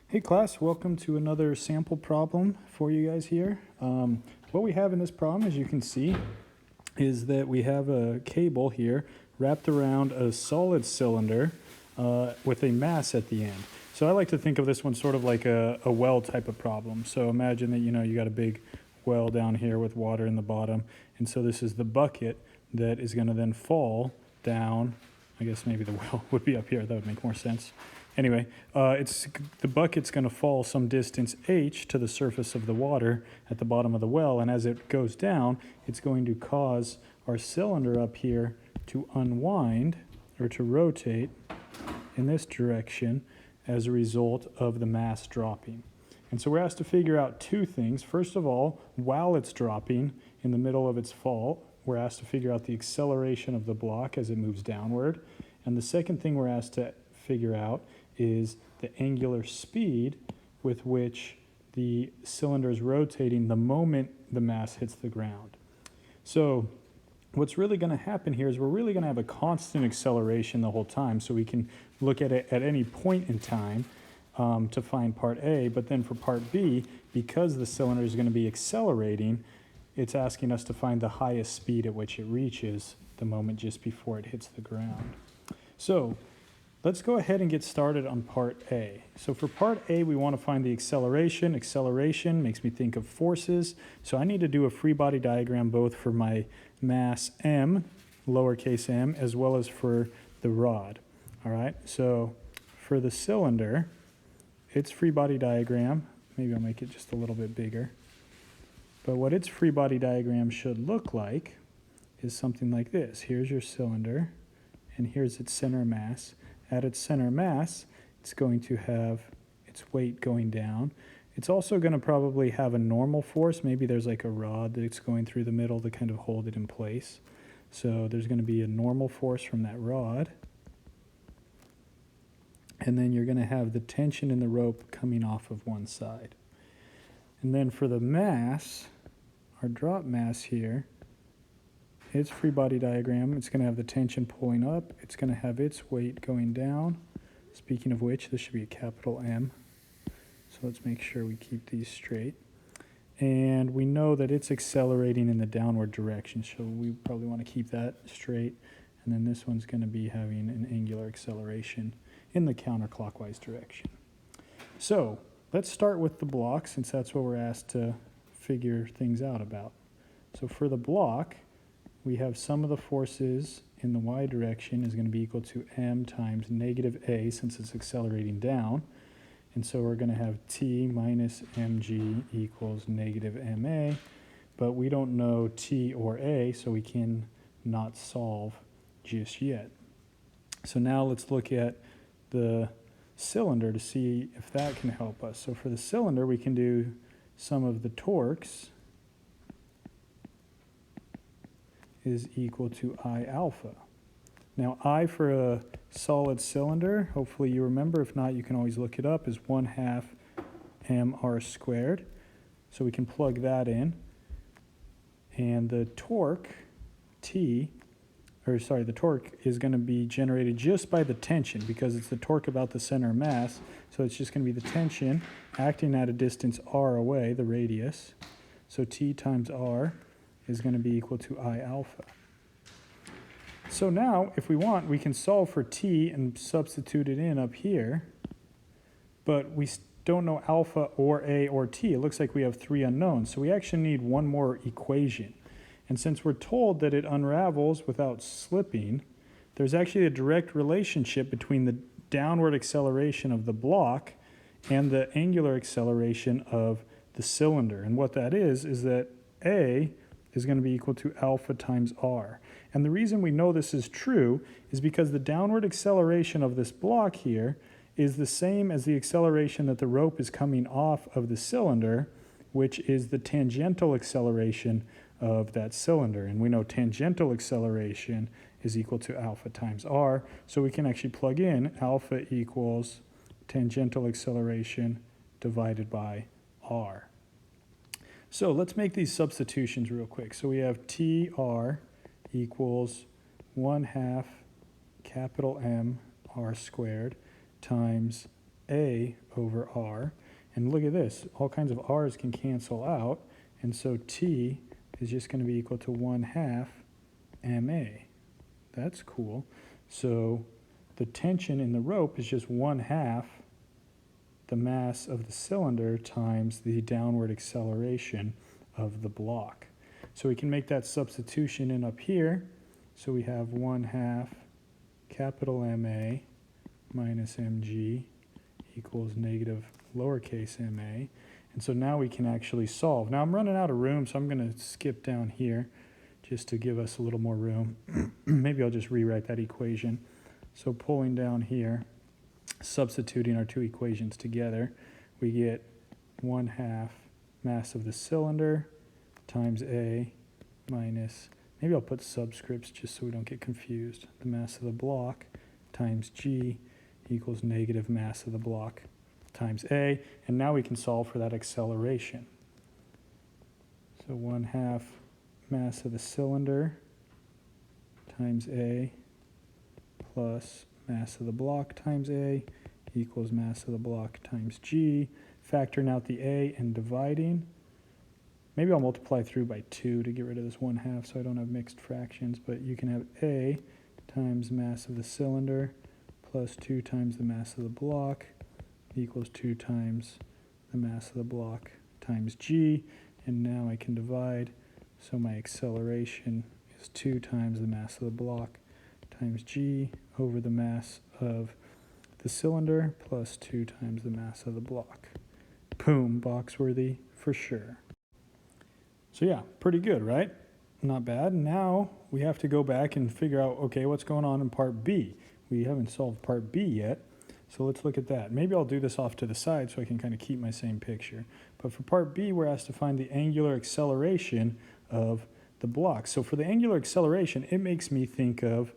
Hey class, welcome to another sample problem for you guys here. What we have in this problem, as you can see, is that we have a cable here wrapped around a solid cylinder with a mass at the end. So I like to think of this one sort of like a well type of problem. So imagine that you got a big well down here with water in the bottom, and so this is the bucket that is going to then fall down. I guess maybe the well would be up here. That would make more sense. Anyway, the bucket's going to fall some distance h to the surface of the water at the bottom of the well, and as it goes down, it's going to cause our cylinder up here to unwind or to rotate in this direction as a result of the mass dropping. And so we're asked to figure out two things. First of all, while it's dropping in the middle of its fall, we're asked to figure out the acceleration of the block as it moves downward. And the second thing we're asked to figure out is the angular speed with which the cylinder is rotating the moment the mass hits the ground. So what's really going to happen here is we're really going to have a constant acceleration the whole time, so we can look at it at any point in time to find part A, but then for part B, because the cylinder is going to be accelerating, it's asking us to find the highest speed at which it reaches the moment just before it hits the ground. So let's go ahead and get started on part A. So for part A, we want to find the acceleration. Acceleration makes me think of forces. So I need to do a free body diagram both for my mass m, lowercase m, as well as for the rod. All right, so for the cylinder, its free body diagram, maybe I'll make it just a little bit bigger, but what its free body diagram should look like is something like this. Here's your cylinder, and here's its center mass. At its center mass, it's going to have its weight going down. It's also going to probably have a normal force. Maybe there's like a rod that's going through the middle to kind of hold it in place. So there's going to be a normal force from that rod. And then you're going to have the tension in the rope coming off of one side. And then for the mass, our drop mass here, its free body diagram, it's going to have the tension pulling up. It's going to have its weight going down. Speaking of which, this should be a capital M. So let's make sure we keep these straight. And we know that it's accelerating in the downward direction, so we probably want to keep that straight. And then this one's going to be having an angular acceleration in the counterclockwise direction. So let's start with the block, since that's what we're asked to figure things out about. So for the block, we have sum of the forces in the y direction is going to be equal to m times negative a, since it's accelerating down. And so we're going to have t minus mg equals negative ma, but we don't know t or a, so we can not solve just yet. So now let's look at the cylinder to see if that can help us. So for the cylinder, we can do sum of the torques is equal to I alpha. Now I for a solid cylinder, hopefully you remember, if not you can always look it up, is 1/2 mr squared. So we can plug that in. And the torque, the torque is going to be generated just by the tension, because it's the torque about the center mass. So it's just going to be the tension acting at a distance r away, the radius. So T times r is going to be equal to I alpha. So now, if we want, we can solve for T and substitute it in up here, but we don't know alpha or A or T. It looks like we have three unknowns, so we actually need one more equation. And since we're told that it unravels without slipping, there's actually a direct relationship between the downward acceleration of the block and the angular acceleration of the cylinder. And what that is that A is going to be equal to alpha times r. And the reason we know this is true is because the downward acceleration of this block here is the same as the acceleration that the rope is coming off of the cylinder, which is the tangential acceleration of that cylinder. And we know tangential acceleration is equal to alpha times r, so we can actually plug in alpha equals tangential acceleration divided by r. So let's make these substitutions real quick. So we have TR equals 1/2 capital M r squared times A over R. And look at this, all kinds of R's can cancel out, and so T is just going to be equal to 1/2 MA. That's cool. So the tension in the rope is just 1/2 the mass of the cylinder times the downward acceleration of the block. So we can make that substitution in up here. So we have 1/2 capital MA minus mg equals negative lowercase m(a). And so now we can actually solve. Now I'm running out of room, so I'm going to skip down here just to give us a little more room. Maybe I'll just rewrite that equation. So pulling down here, substituting our two equations together, we get 1/2 mass of the cylinder times A minus, maybe I'll put subscripts just so we don't get confused, the mass of the block times G equals negative mass of the block times A, and now we can solve for that acceleration. So 1/2 mass of the cylinder times A plus mass of the block times A equals mass of the block times G. Factoring out the A and dividing. Maybe I'll multiply through by 2 to get rid of this 1/2 so I don't have mixed fractions, but you can have A times mass of the cylinder plus 2 times the mass of the block equals 2 times the mass of the block times G, and now I can divide, so my acceleration is 2 times the mass of the block times G over the mass of the cylinder plus 2 times the mass of the block. Boom, box worthy for sure. So yeah, pretty good, right? Not bad. Now we have to go back and figure out, okay, what's going on in part B? We haven't solved part B yet, so let's look at that. Maybe I'll do this off to the side so I can kind of keep my same picture. But for part B, we're asked to find the angular acceleration of the block. So for the angular acceleration, it makes me think of,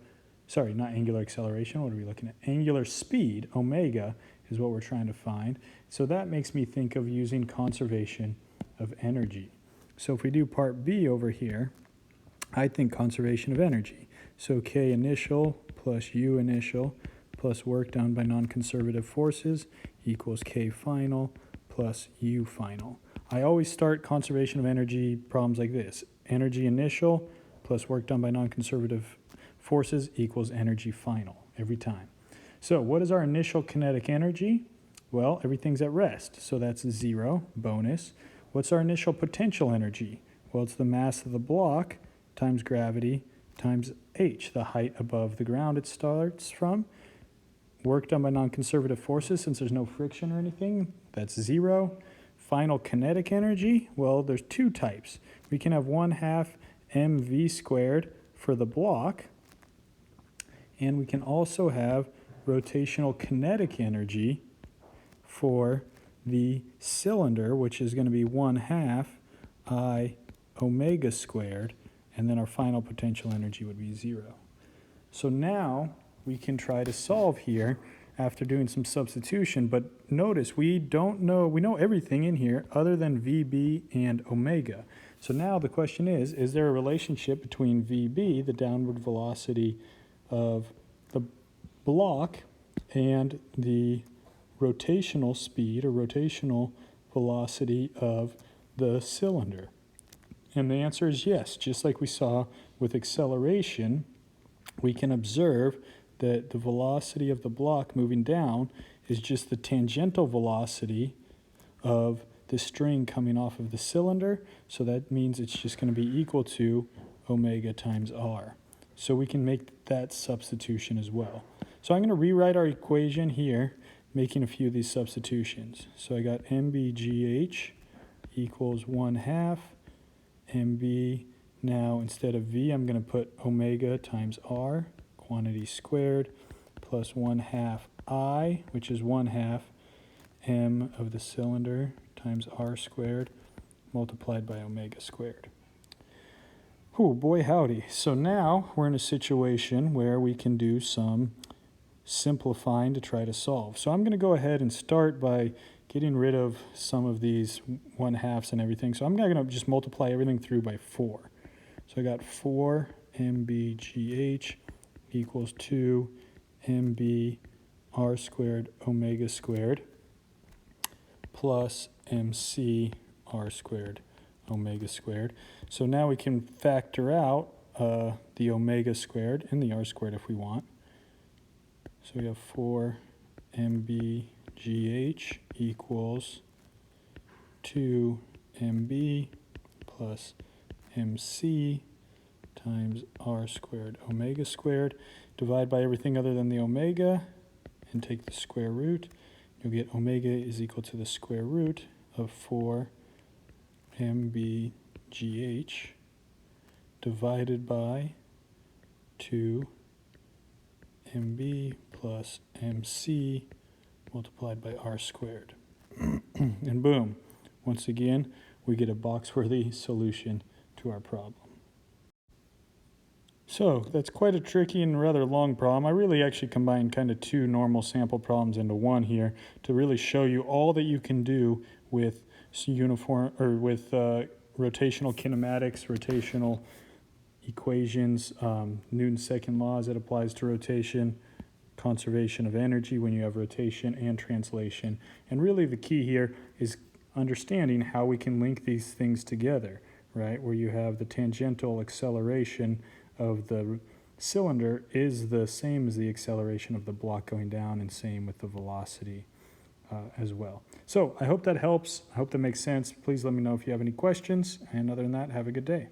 sorry, not angular acceleration, what are we looking at? Angular speed, omega, is what we're trying to find. So that makes me think of using conservation of energy. So if we do part B over here, I think conservation of energy. So K initial plus U initial plus work done by non-conservative forces equals K final plus U final. I always start conservation of energy problems like this. Energy initial plus work done by non-conservative forces equals energy final every time. So what is our initial kinetic energy? Well, everything's at rest, so that's 0, bonus. What's our initial potential energy? Well, it's the mass of the block times gravity times h, the height above the ground it starts from. Work done by non-conservative forces, since there's no friction or anything, that's 0. Final kinetic energy, well, there's two types. We can have 1/2 mv squared for the block, and we can also have rotational kinetic energy for the cylinder, which is going to be 1/2 I omega squared, and then our final potential energy would be 0. So now we can try to solve here after doing some substitution, but notice we know everything in here other than VB and omega. So now the question is there a relationship between VB, the downward velocity of the block, and the rotational speed or rotational velocity of the cylinder? And the answer is yes. Just like we saw with acceleration, we can observe that the velocity of the block moving down is just the tangential velocity of the string coming off of the cylinder. So that means it's just going to be equal to omega times r. So we can make that substitution as well. So I'm going to rewrite our equation here, making a few of these substitutions. So I got mbgh equals 1/2 mb. Now instead of v, I'm going to put omega times r, quantity squared, plus 1/2 I, which is 1/2 m of the cylinder times r squared multiplied by omega squared. Oh boy howdy. So now we're in a situation where we can do some simplifying to try to solve. So I'm going to go ahead and start by getting rid of some of these 1/2s and everything. So I'm going to just multiply everything through by 4. So I got 4 mbgh equals 2 mb r squared omega squared plus mc r squared omega squared. So now we can factor out the omega squared and the r squared if we want. So we have 4 mbgh equals 2 mb plus mc times r squared omega squared. Divide by everything other than the omega and take the square root. You'll get omega is equal to the square root of 4 mbgh divided by 2 mb plus mc multiplied by r squared. And boom, once again, we get a box-worthy solution to our problem. So that's quite a tricky and rather long problem. I really actually combined kind of two normal sample problems into one here to really show you all that you can do with rotational kinematics, rotational equations, Newton's second law as it applies to rotation, conservation of energy when you have rotation and translation. And really the key here is understanding how we can link these things together, right? Where you have the tangential acceleration of the cylinder is the same as the acceleration of the block going down, and same with the velocity as well. So I hope that helps. I hope that makes sense. Please let me know if you have any questions. And other than that, have a good day.